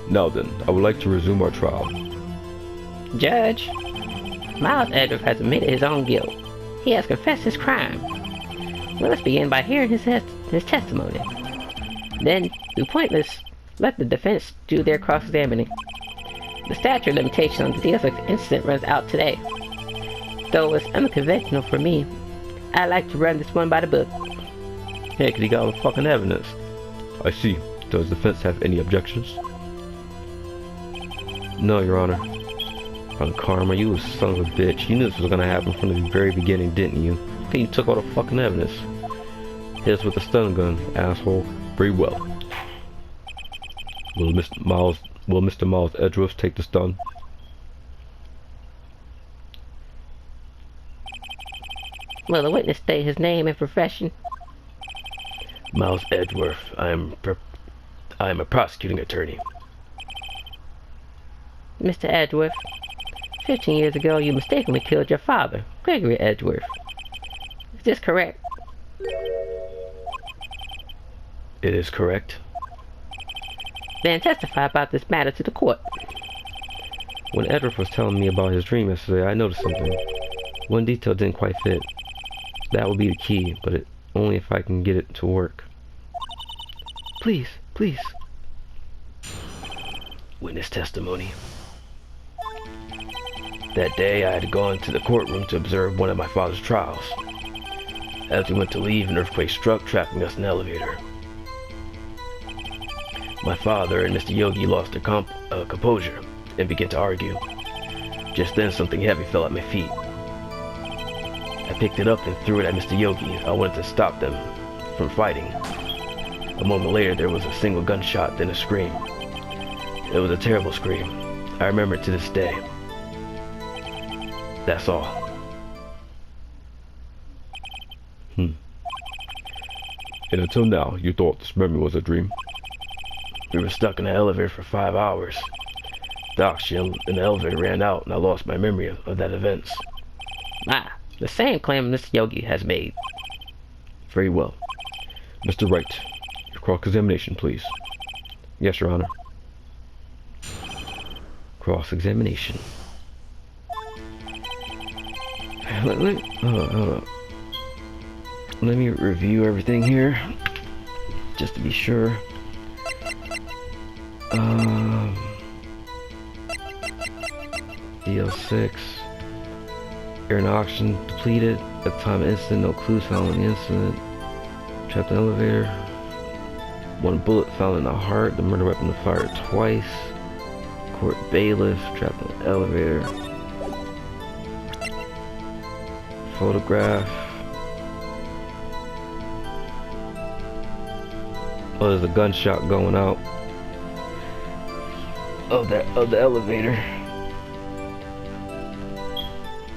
Now then, I would like to resume our trial. Judge, Miles Edgeworth has admitted his own guilt. He has confessed his crime. Let us begin by hearing his testimony. Then, through pointless, let the defense do their cross-examining. The statute of limitation on the DSX incident runs out today. Though it's unconventional for me, I like to run this one by the book. Yeah, 'cause he got all the fucking evidence. I see. Does the defense have any objections? No, Your Honor. Karma, you a son of a bitch. You knew this was gonna happen from the very beginning, didn't you? Okay, you took all the fucking evidence. Hit us with a stun gun, asshole. Very well. Will Mr. Miles Edgeworth take the stun? Will the witness state his name and profession? Miles Edgeworth. I am a prosecuting attorney. Mr. Edgeworth, 15 years ago you mistakenly killed your father, Gregory Edgeworth. Is this correct? It is correct. Then testify about this matter to the court. When Edgeworth was telling me about his dream yesterday, I noticed something. One detail didn't quite fit. That would be the key, but only if I can get it to work. Please, please. Witness testimony. That day, I had gone to the courtroom to observe one of my father's trials. As we went to leave, an earthquake struck, trapping us in the elevator. My father and Mr. Yogi lost their composure and began to argue. Just then, something heavy fell at my feet. I picked it up and threw it at Mr. Yogi. I wanted to stop them from fighting. A moment later, there was a single gunshot, then a scream. It was a terrible scream. I remember it to this day. That's all. And until now, you thought this memory was a dream? We were stuck in the elevator for 5 hours. The oxygen in the elevator ran out, and I lost my memory of that event. The same claim Mr. Yogi has made. Very well. Mr. Wright, your cross-examination, please. Yes, Your Honor. Cross-examination. Hold on. Let me review everything here, just to be sure. DL6. Air and oxygen depleted. At the time of incident, no clues found in the incident. Trapped in the elevator. One bullet found in the heart. The murder weapon fired twice. Court bailiff trapped in the elevator. Photograph. Oh, there's a gunshot going out of the elevator.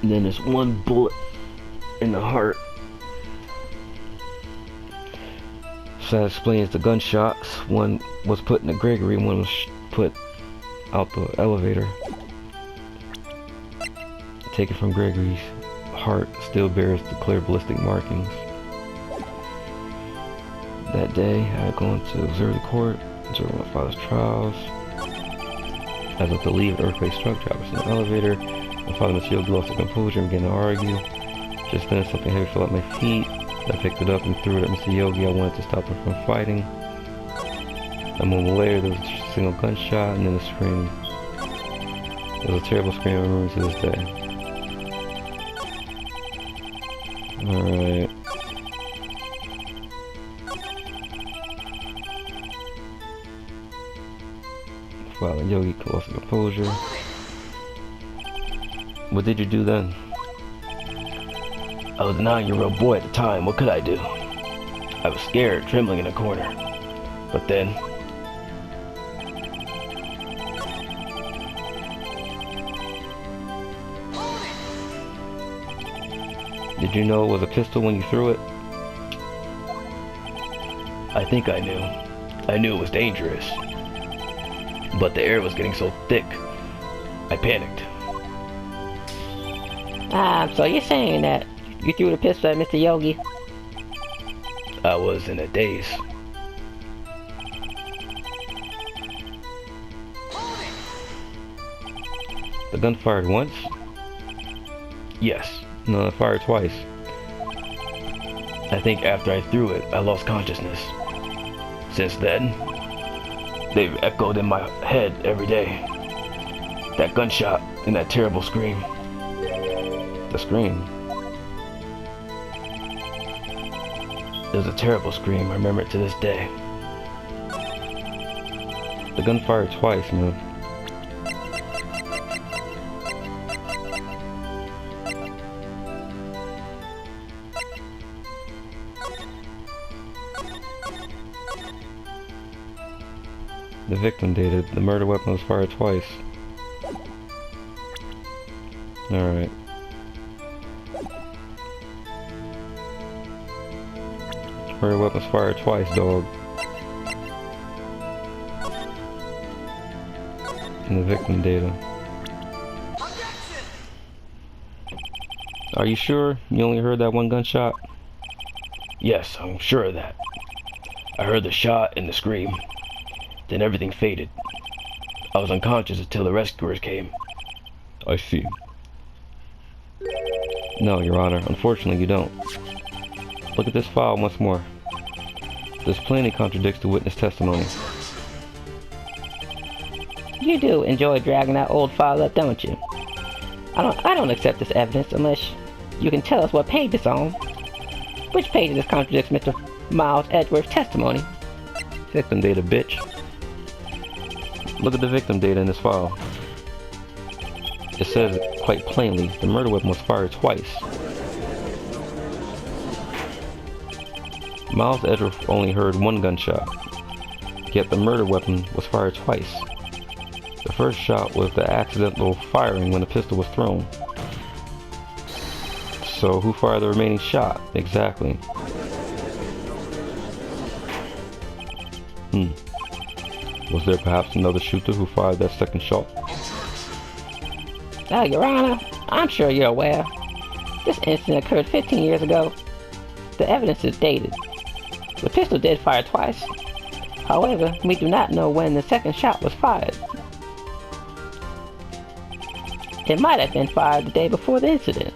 And then there's one bullet in the heart. So that explains the gunshots. One was put in the Gregory, one was put out the elevator. Taken from Gregory's heart, still bears the clear ballistic markings. That day, I had gone to observe the court, observe my father's trials. As of the leave, earthquake struck, dropped us in the elevator. My father, Mr. Yogi, lost his composure and began to argue. Just then, something heavy fell at my feet. I picked it up and threw it at Mr. Yogi. I wanted to stop him from fighting. A moment later, there was a single gunshot and then a scream. It was a terrible scream I remember to this day. Alright. Father Yogi lost his composure. What did you do then? I was a 9-year-old boy at the time. What could I do? I was scared, trembling in a corner. But then... Did you know it was a pistol when you threw it? I think I knew. I knew it was dangerous. But the air was getting so thick, I panicked. So you're saying that you threw the pistol at Mr. Yogi? I was in a daze. The gun fired once? Yes. No, it fired twice. I think after I threw it, I lost consciousness. Since then, they've echoed in my head every day. That gunshot and that terrible scream. The scream? It was a terrible scream. I remember it to this day. The gun fired twice, man. The victim data. The murder weapon was fired twice. Alright. Murder weapon was fired twice, dog. And the victim data. Are you sure you only heard that one gunshot? Yes, I'm sure of that. I heard the shot and the scream. Then everything faded. I was unconscious until the rescuers came. I see. No, Your Honor. Unfortunately, you don't. Look at this file once more. This plainly contradicts the witness testimony. You do enjoy dragging that old file up, don't you? I don't accept this evidence unless you can tell us what page it's on. Which page of this contradicts Mr. Miles Edgeworth's testimony? Victim data, bitch. Look at the victim data in this file. It says quite plainly the murder weapon was fired twice. Miles Edgeworth only heard one gunshot, yet the murder weapon was fired twice. The first shot was the accidental firing when the pistol was thrown. So who fired the remaining shot? Exactly. Was there perhaps another shooter who fired that second shot? Your Honor, I'm sure you're aware. This incident occurred 15 years ago. The evidence is dated. The pistol did fire twice. However, we do not know when the second shot was fired. It might have been fired the day before the incident.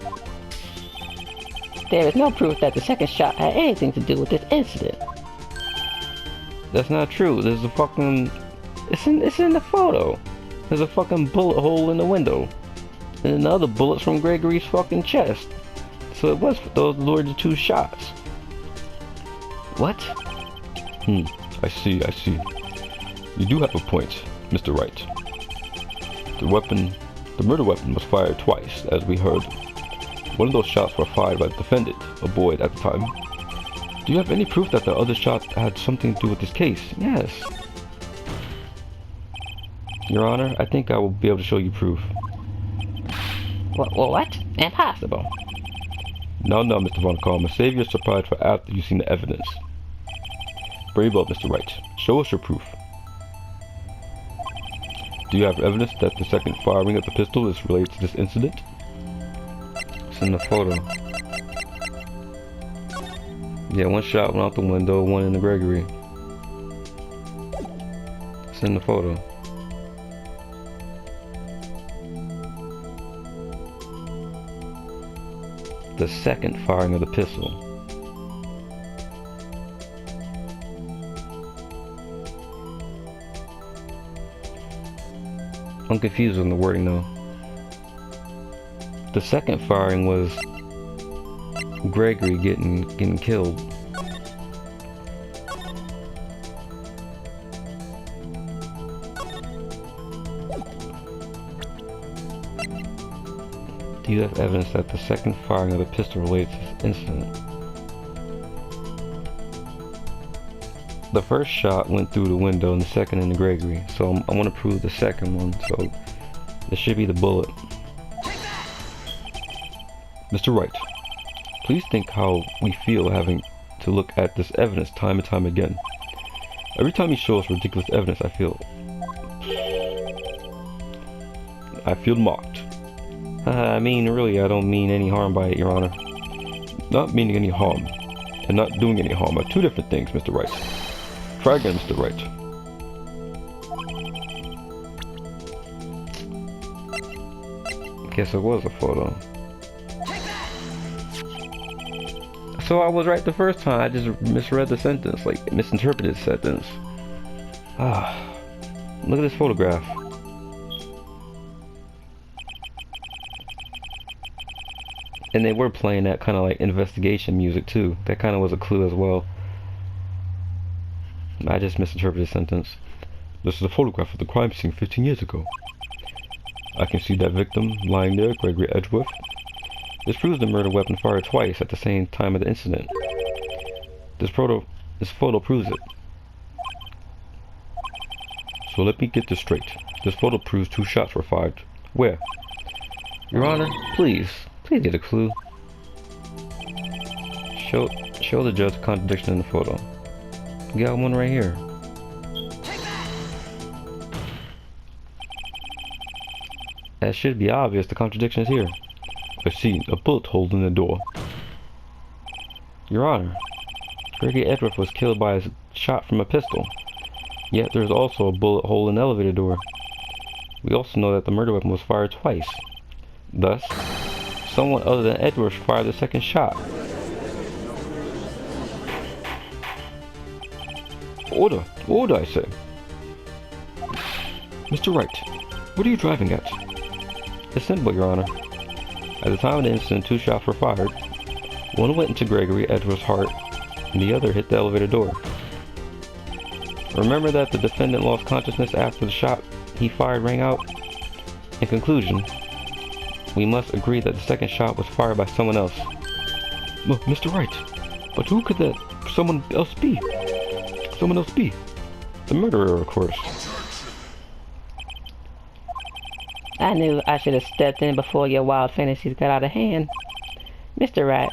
There is no proof that the second shot had anything to do with this incident. That's not true. There's a fucking... It's in the photo. There's a fucking bullet hole in the window. And another bullets from Gregory's fucking chest. So it was, those were the two shots. What? I see. You do have a point, Mr. Wright. The murder weapon was fired twice, as we heard. One of those shots were fired by the defendant, a boy at the time. Do you have any proof that the other shot had something to do with this case? Yes. Your Honor, I think I will be able to show you proof. What? Impossible. No, Mr. Von Kalmer. Save your surprise for after you've seen the evidence. Very well, Mr. Wright. Show us your proof. Do you have evidence that the second firing of the pistol is related to this incident? It's in the photo. Yeah, one shot went out the window, one in the Gregory. It's in the photo. The second firing of the pistol. I'm confused on the wording though. The second firing was Gregory getting killed. Do you have evidence that the second firing of the pistol relates to this incident? The first shot went through the window and the second in the Gregory, so I want to prove the second one, so it should be the bullet. Mr. Wright, please think how we feel having to look at this evidence time and time again. Every time you show us ridiculous evidence, I feel mocked. I mean, really, I don't mean any harm by it, Your Honor. Not meaning any harm, and not doing any harm are two different things, Mr. Wright. Try again, Mr. Wright. Guess it was a photo. So I was right the first time. I just misread the sentence, like misinterpreted the sentence. Ah, look at this photograph. And they were playing that kind of like investigation music too. That kind of was a clue as well. I just misinterpreted the sentence. This is a photograph of the crime scene 15 years ago. I can see that victim lying there, Gregory Edgeworth. This proves the murder weapon fired twice at the same time of the incident. This photo proves it. So let me get this straight. This photo proves 2 shots were fired. Where? Your Honor, please get a clue. Show the judge the contradiction in the photo. You got one right here. That should be obvious. The contradiction is here. I see a bullet hole in the door. Your Honor, Gregory Edgeworth was killed by a shot from a pistol. Yet there's also a bullet hole in the elevator door. We also know that the murder weapon was fired twice. Thus, someone other than Edgeworth fired the second shot. Order, I say. Mr. Wright, what are you driving at? It's simple, Your Honor. At the time of the incident, 2 shots were fired. One went into Gregory Edgeworth's heart, and the other hit the elevator door. Remember that the defendant lost consciousness after the shot he fired rang out? In conclusion, we must agree that the second shot was fired by someone else. Mr. Wright, but who could that someone else be? The murderer, of course. I knew I should have stepped in before your wild fantasies got out of hand. Mr. Wright,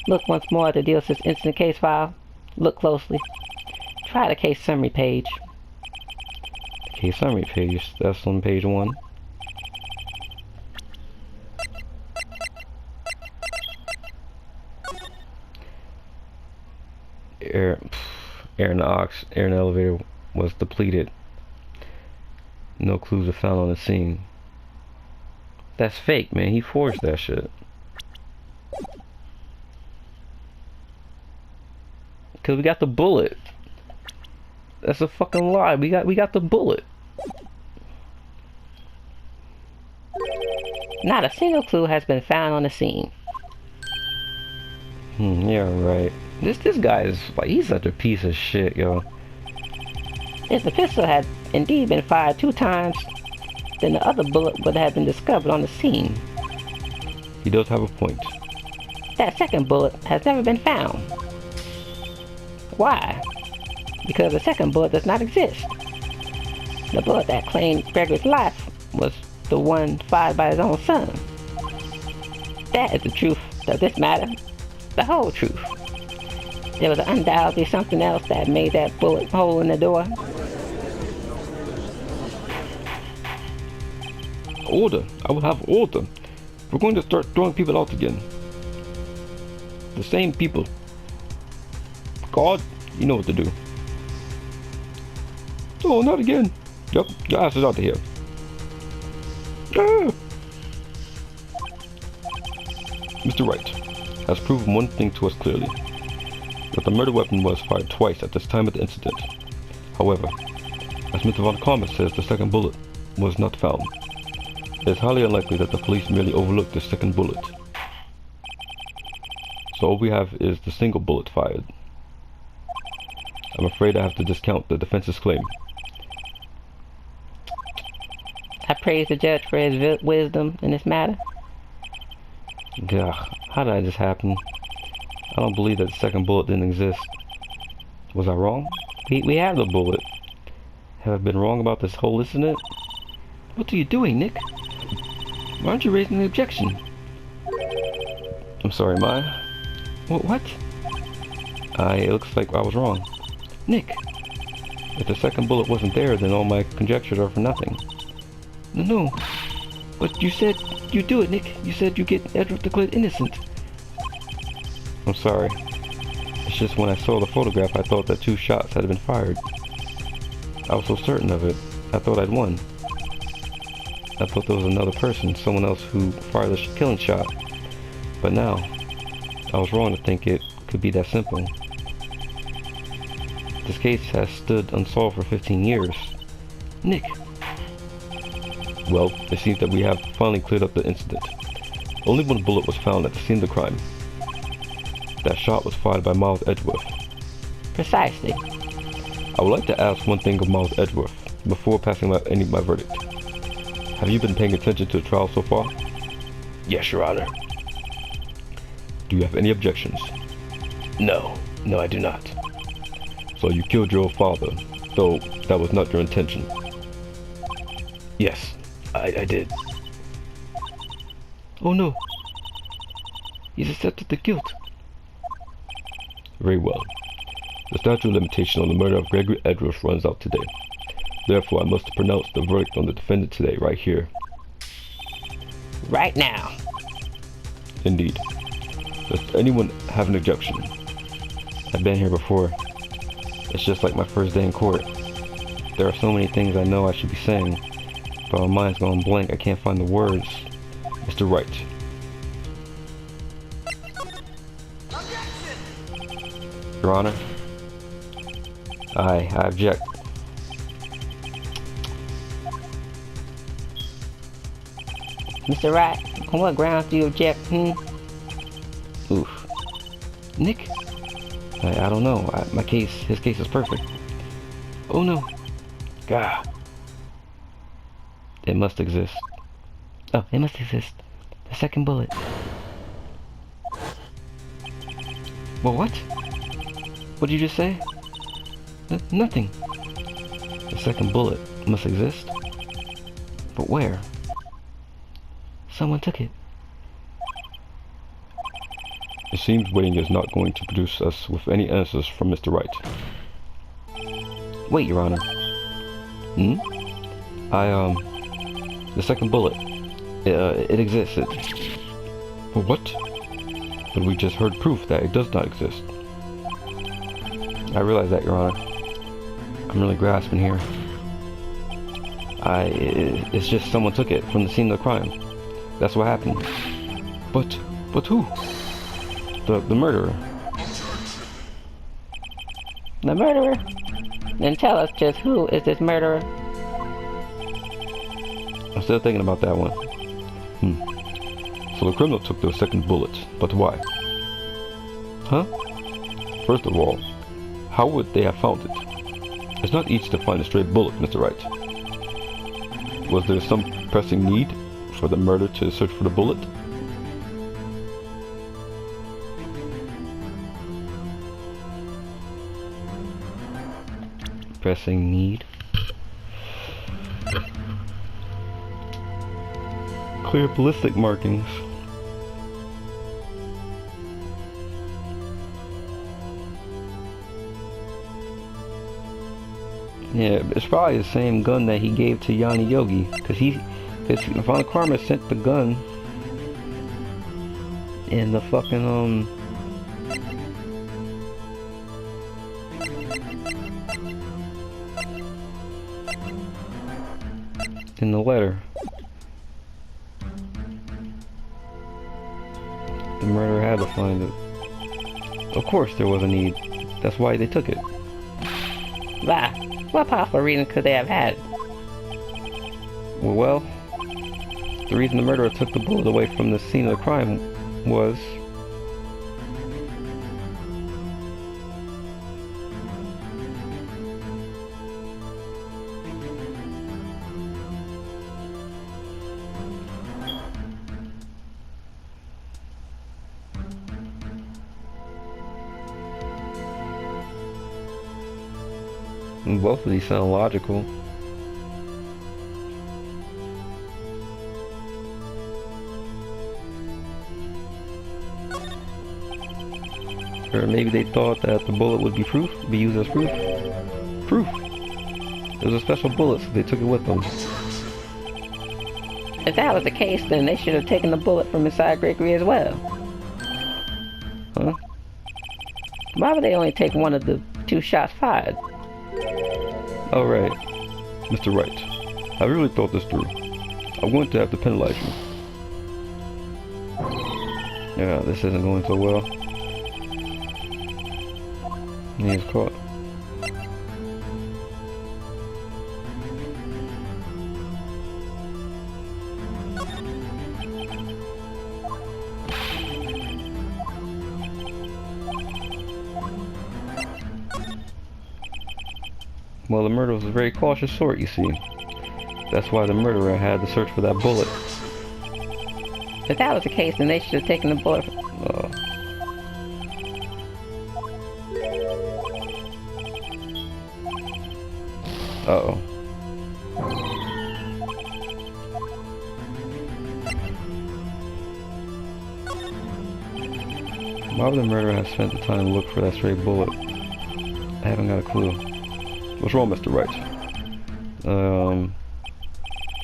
look once more at the Dealsis incident case file. Look closely. Try the case summary page. Case summary page, that's on page 1. Air in the elevator was depleted. No clues are found on the scene. That's fake, man. He forged that shit. Cause we got the bullet. That's a fucking lie. We got the bullet. Not a single clue has been found on the scene. Yeah, right. This guy is like, he's such a piece of shit, yo. If the pistol had indeed been fired 2 times, then the other bullet would have been discovered on the scene. He does have a point. That second bullet has never been found. Why? Because the second bullet does not exist. The bullet that claimed Gregory's life was the one fired by his own son. That is the truth of this matter. The whole truth. There was undoubtedly something else that made that bullet hole in the door. Order. I will have order. We're going to start throwing people out again. The same people. God, you know what to do. Oh, not again. Yep, your ass is out of here. Ah. Mr. Wright has proven one thing to us clearly. That the murder weapon was fired twice at this time of the incident. However, as Mr. Von Karma says, the second bullet was not found. It is highly unlikely that the police merely overlooked the second bullet. So all we have is the single bullet fired. I'm afraid I have to discount the defense's claim. I praise the judge for his wisdom in this matter. Gah, how did this happen? I don't believe that the second bullet didn't exist. Was I wrong? We have the bullet. Have I been wrong about this whole incident? What are you doing, Nick? Why aren't you raising the objection? I'm sorry, Maya. What? It looks like I was wrong. Nick! If the second bullet wasn't there, then all my conjectures are for nothing. No. But you said you'd do it, Nick. You said you'd get Edward declared innocent. I'm sorry. It's just when I saw the photograph, I thought that 2 shots had been fired. I was so certain of it. I thought I'd won. I thought there was another person, someone else who fired the killing shot. But now, I was wrong to think it could be that simple. This case has stood unsolved for 15 years. Nick! Well, it seems that we have finally cleared up the incident. Only one bullet was found at the scene of the crime. That shot was fired by Miles Edgeworth. Precisely. I would like to ask one thing of Miles Edgeworth before passing my verdict. Have you been paying attention to the trial so far? Yes, Your Honor. Do you have any objections? No, I do not. So you killed your father, though that was not your intention? Yes, I did. Oh no. He's accepted the guilt. Very well. The statute of limitation on the murder of Gregory Edgeworth runs out today. Therefore, I must pronounce the verdict on the defendant today, right here. Right now. Indeed. Does anyone have an objection? I've been here before. It's just like my first day in court. There are so many things I know I should be saying, but my mind's going blank. I can't find the words. Mr. Wright. Your Honor? I object. Mr. Wright, on what grounds do you object, Oof. Nick? I don't know. His case is perfect. Oh no. God. It must exist. Oh, it must exist. The second bullet. Well, what? What did you just say? Nothing. The second bullet must exist? But where? Someone took it. It seems waiting is not going to produce us with any answers from Mr. Wright. Wait, Your Honor. The second bullet. It exists. Well, what? But we just heard proof that it does not exist. I realize that, Your Honor. I'm really grasping here. It's just someone took it from the scene of the crime. That's what happened. But who? The murderer. The murderer? Then tell us just who is this murderer? I'm still thinking about that one. So the criminal took the second bullet, but why? Huh? First of all, how would they have found it? It's not easy to find a stray bullet, Mr. Wright. Was there some pressing need for the murderer to search for the bullet? Pressing need. Clear ballistic markings. Yeah, it's probably the same gun that he gave to Yanni Yogi, because Father Karma sent the gun in the fucking in the letter. The murderer had to find it. Of course there was a need. That's why they took it. Bah, what possible reason could they have had? Well, the reason the murderer took the bullet away from the scene of the crime was... Both of these sound logical. Or maybe they thought that the bullet would be proof, be used as proof. Proof! It was a special bullet, so they took it with them. If that was the case, then they should have taken the bullet from inside Gregory as well. Huh? Why would they only take one of the two shots fired? Alright, Mr. Wright, I really thought this through. I'm going to have to penalize you. Yeah, this isn't going so well. He is caught. Well, the murderer was a very cautious sort, you see. That's why the murderer had to search for that bullet. If that was the case, then they should have taken the bullet. Uh-oh. Why would the murderer have spent the time to look for that stray bullet? I haven't got a clue. What's wrong, Mr. Wright?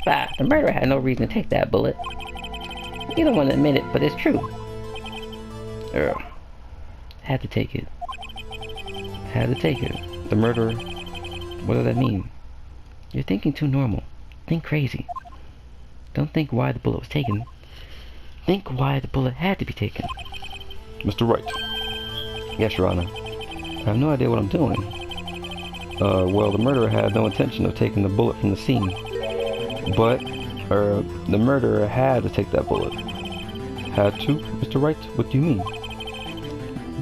Bah, the murderer had no reason to take that bullet. You don't want to admit it, but it's true. Yeah. Had to take it. Had to take it. The murderer... What does that mean? You're thinking too normal. Think crazy. Don't think why the bullet was taken. Think why the bullet had to be taken. Mr. Wright. Yes, Your Honor. I have no idea what I'm doing. Well, the murderer had no intention of taking the bullet from the scene. But, the murderer had to take that bullet. Had to? Mr. Wright? What do you mean?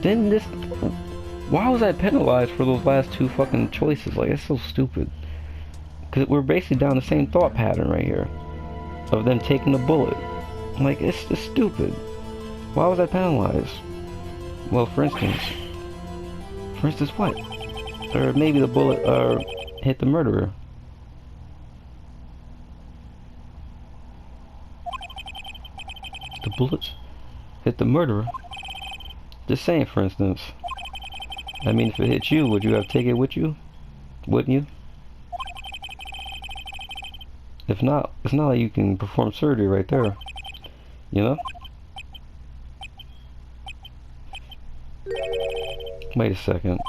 Then this... Why was I penalized for those last two fucking choices? Like, it's so stupid. Because we're basically down the same thought pattern right here. Of them taking the bullet. Like, it's just stupid. Why was I penalized? Well, for instance... For instance what? Or maybe the bullet, hit the murderer. The bullets hit the murderer? Just saying, for instance. I mean, if it hit you, would you have taken it with you? Wouldn't you? If not, it's not like you can perform surgery right there. You know? Wait a second.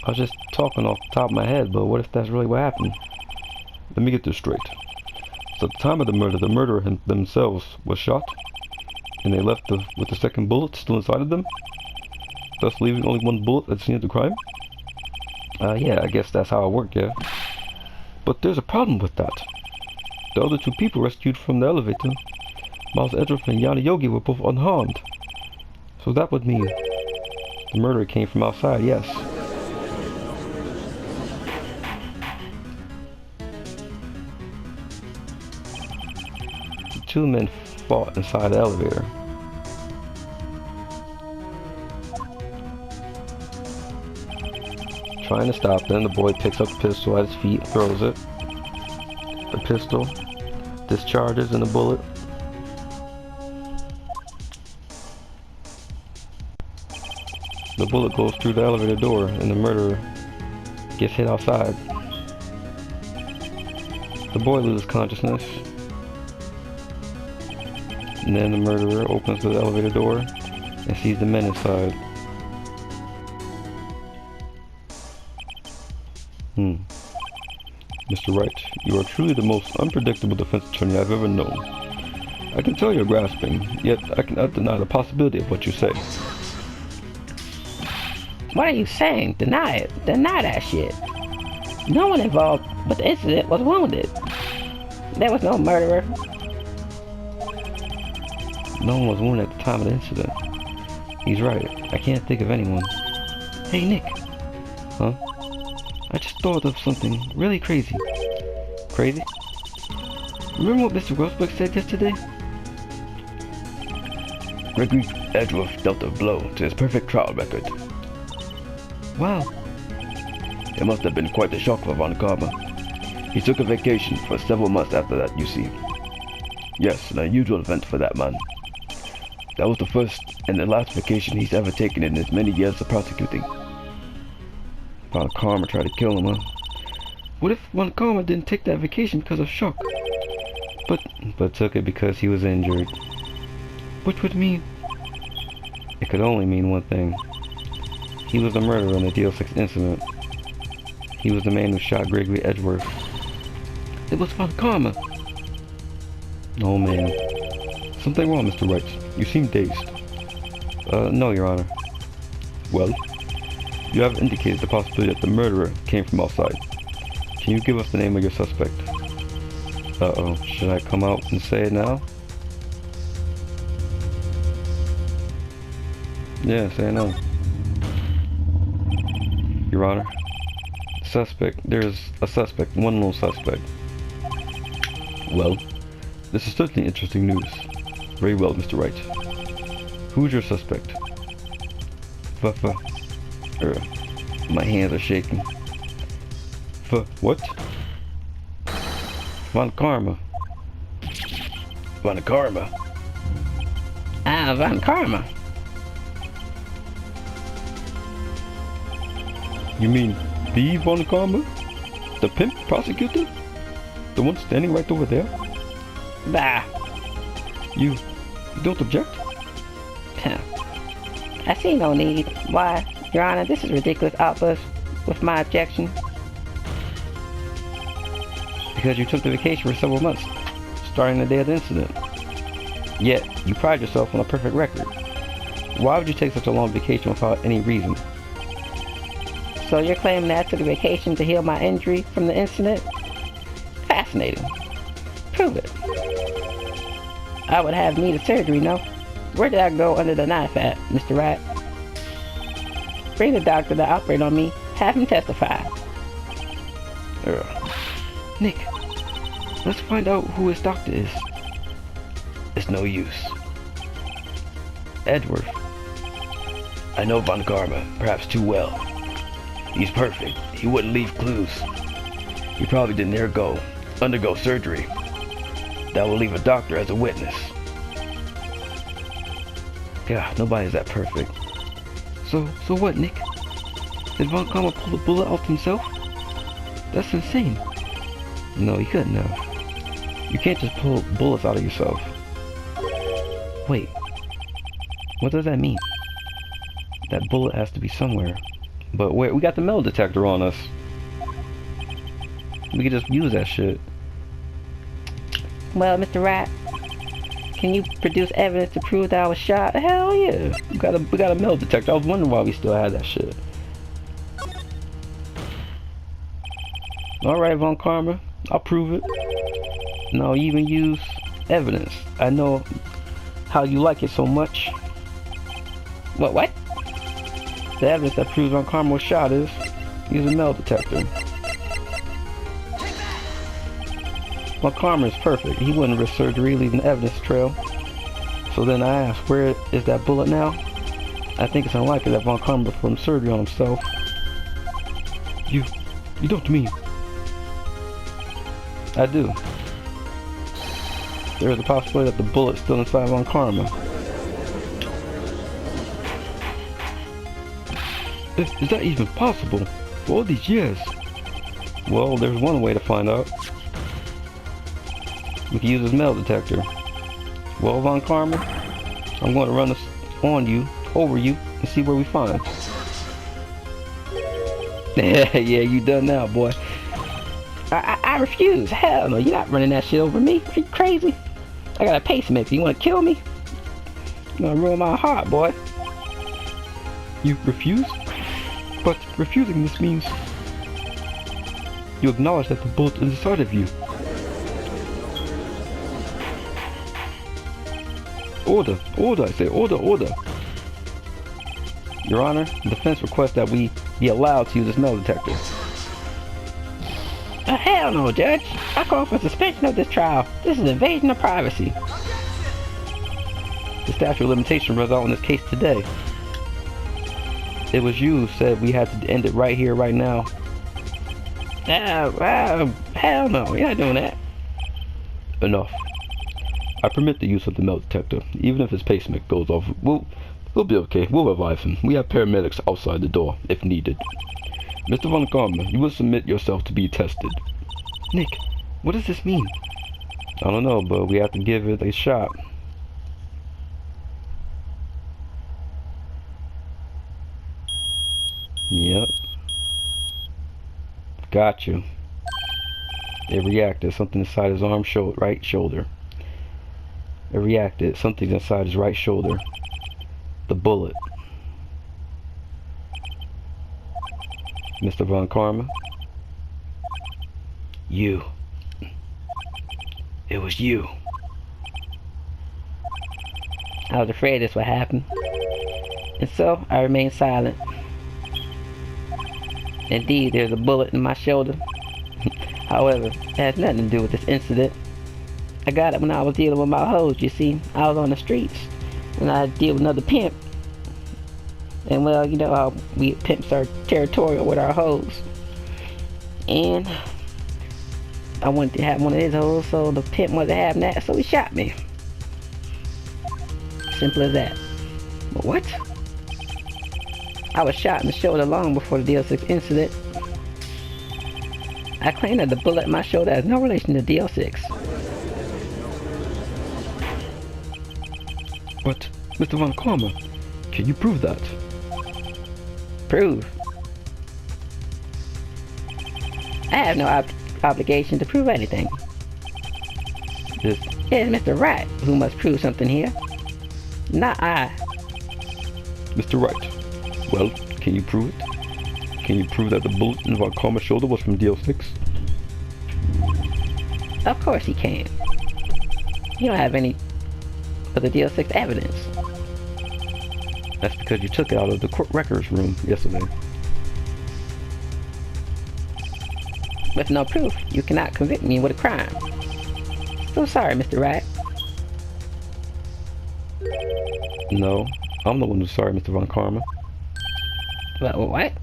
I was just talking off the top of my head, but what if that's really what happened? Let me get this straight. So at the time of the murderer themselves was shot, and they left with the second bullet still inside of them, thus leaving only one bullet at the scene of the crime? Yeah, I guess that's how it worked, yeah. But there's a problem with that. The other two people rescued from the elevator, Miles Edruff and Yana Yogi, were both unharmed. So that would mean the murderer came from outside, yes. The two men fought inside the elevator. Trying to stop them, the boy picks up the pistol at his feet and throws it. The pistol discharges and the bullet. The bullet goes through the elevator door and the murderer gets hit outside. The boy loses consciousness. And then the murderer opens the elevator door and sees the men inside. Mr. Wright, you are truly the most unpredictable defense attorney I've ever known. I can tell you're grasping, yet I cannot deny the possibility of what you say. What are you saying? Deny it. Deny that shit. No one involved with the incident was wounded. There was no murderer. No one was wounded at the time of the incident. He's right. I can't think of anyone. Hey, Nick. Huh? I just thought of something really crazy. Crazy? Remember what Mr. Rosberg said yesterday? Gregory Edgeworth dealt a blow to his perfect trial record. Wow. It must have been quite a shock for Von Karma. He took a vacation for several months after that, you see. Yes, an unusual event for that man. That was the first and the last vacation he's ever taken in his many years of prosecuting. Von Karma tried to kill him, huh? What if Von Karma didn't take that vacation because of shock? But took it because he was injured. Which would mean... It could only mean one thing. He was the murderer in the DL6 incident. He was the man who shot Gregory Edgeworth. It was Von Karma. Oh man. Something wrong, Mr. Wright. You seem dazed. No, Your Honor. Well, you have indicated the possibility that the murderer came from outside. Can you give us the name of your suspect? Uh-oh. Should I come out and say it now? Yeah, say it now. Your Honor. There's a suspect, one lone suspect. Well, this is certainly interesting news. Very well, Mr. Wright. Who's your suspect? My hands are shaking. What? Von Karma. Von Karma? Ah, Von Karma. You mean the Von Karma? The pimp prosecutor? The one standing right over there? Bah. You don't object? I see no need. Why, Your Honor, this is ridiculous outburst with my objection. Because you took the vacation for several months, starting the day of the incident. Yet, you pride yourself on a perfect record. Why would you take such a long vacation without any reason? So you're claiming that I took a vacation to heal my injury from the incident? Fascinating. Prove it. I would have needed surgery, no? Where did I go under the knife at, Mr. Wright? Bring the doctor to operate on me. Have him testify. Nick, let's find out who his doctor is. It's no use. Edward. I know Von Karma, perhaps too well. He's perfect. He wouldn't leave clues. He probably didn't undergo surgery. That will leave a doctor as a witness. God, nobody's that perfect. So what, Nick? Did Von Karma pull the bullet out himself? That's insane. No, he couldn't have. You can't just pull bullets out of yourself. Wait. What does that mean? That bullet has to be somewhere. But wait, we got the metal detector on us. We could just use that shit. Well, Mr. Wright, can you produce evidence to prove that I was shot? Hell yeah. We got a metal detector. I was wondering why we still had that shit. Alright, Von Karma. I'll prove it. No, you even use evidence. I know how you like it so much. What? The evidence that proves Von Karma was shot is use a metal detector. Von Karma is perfect. He wouldn't risk surgery, leaving the evidence trail. So then I asked, where is that bullet now? I think it's unlikely that Von Karma performed surgery on himself. You don't mean? I do. There is a possibility that the bullet's still inside Von Karma. Is that even possible? For all these years? Well, there's one way to find out. We can use his metal detector. Well, Von Karma, I'm going to run this over you, and see where we find. Yeah, you done now, boy. I refuse. Hell no, you're not running that shit over me. Are you crazy? I got a pacemaker. You want to kill me? You're gonna ruin my heart, boy. You refuse? But refusing this means you acknowledge that the bullet is inside of you. Order, I say, order. Your Honor, the defense requests that we be allowed to use this metal detector. Hell no, Judge. I call for suspension of this trial. This is invasion of privacy. The statute of limitation runs out on this case today. It was you who said we had to end it right here, right now. Hell no, you're not doing that. Enough. I permit the use of the metal detector, even if his pacemaker goes off. We'll be okay. We'll revive him. We have paramedics outside the door, if needed. Mr. Von Karma, you will submit yourself to be tested. Nick, what does this mean? I don't know, but we have to give it a shot. Yep. Got you. It reacted. Something inside his arm, right shoulder. It reacted. Something's inside his right shoulder. The bullet. Mr. Von Karma. You. It was you. I was afraid this would happen, and so I remained silent. Indeed, there's a bullet in my shoulder. However, it has nothing to do with this incident. I got it when I was dealing with my hoes, you see. I was on the streets, and I had to deal with another pimp. And well, you know how we pimps are territorial with our hoes. And I wanted to have one of his hoes, so the pimp wasn't having that, so he shot me. Simple as that. But what? I was shot in the shoulder long before the DL6 incident. I claim that the bullet in my shoulder has no relation to DL6. But, Mr. Von Karma, can you prove that? Prove? I have no obligation to prove anything. This, It is Mr. Wright who must prove something here. Not I. Mr. Wright. Well, can you prove it? Can you prove that the bullet in Von Karma's shoulder was from DL6? Of course he can. You don't have any of the DL6 evidence. That's because you took it out of the court records room yesterday. With no proof, you cannot convict me with a crime. So sorry, Mr. Wright. No, I'm the one who's sorry, Mr. Von Karma. But what?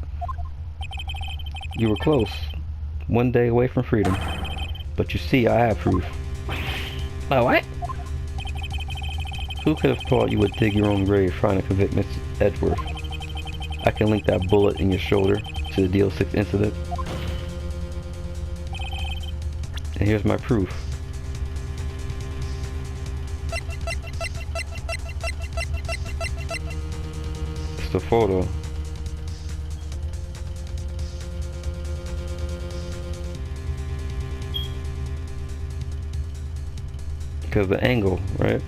You were close. One day away from freedom. But you see, I have proof. But what? Who could have thought you would dig your own grave trying to convict Miss Edgeworth? I can link that bullet in your shoulder to the DL6 incident. And here's my proof. It's the photo. Because the angle, right?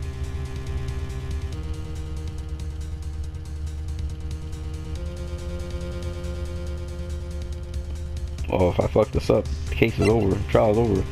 Oh, if I fuck this up, the case is over, trial's over.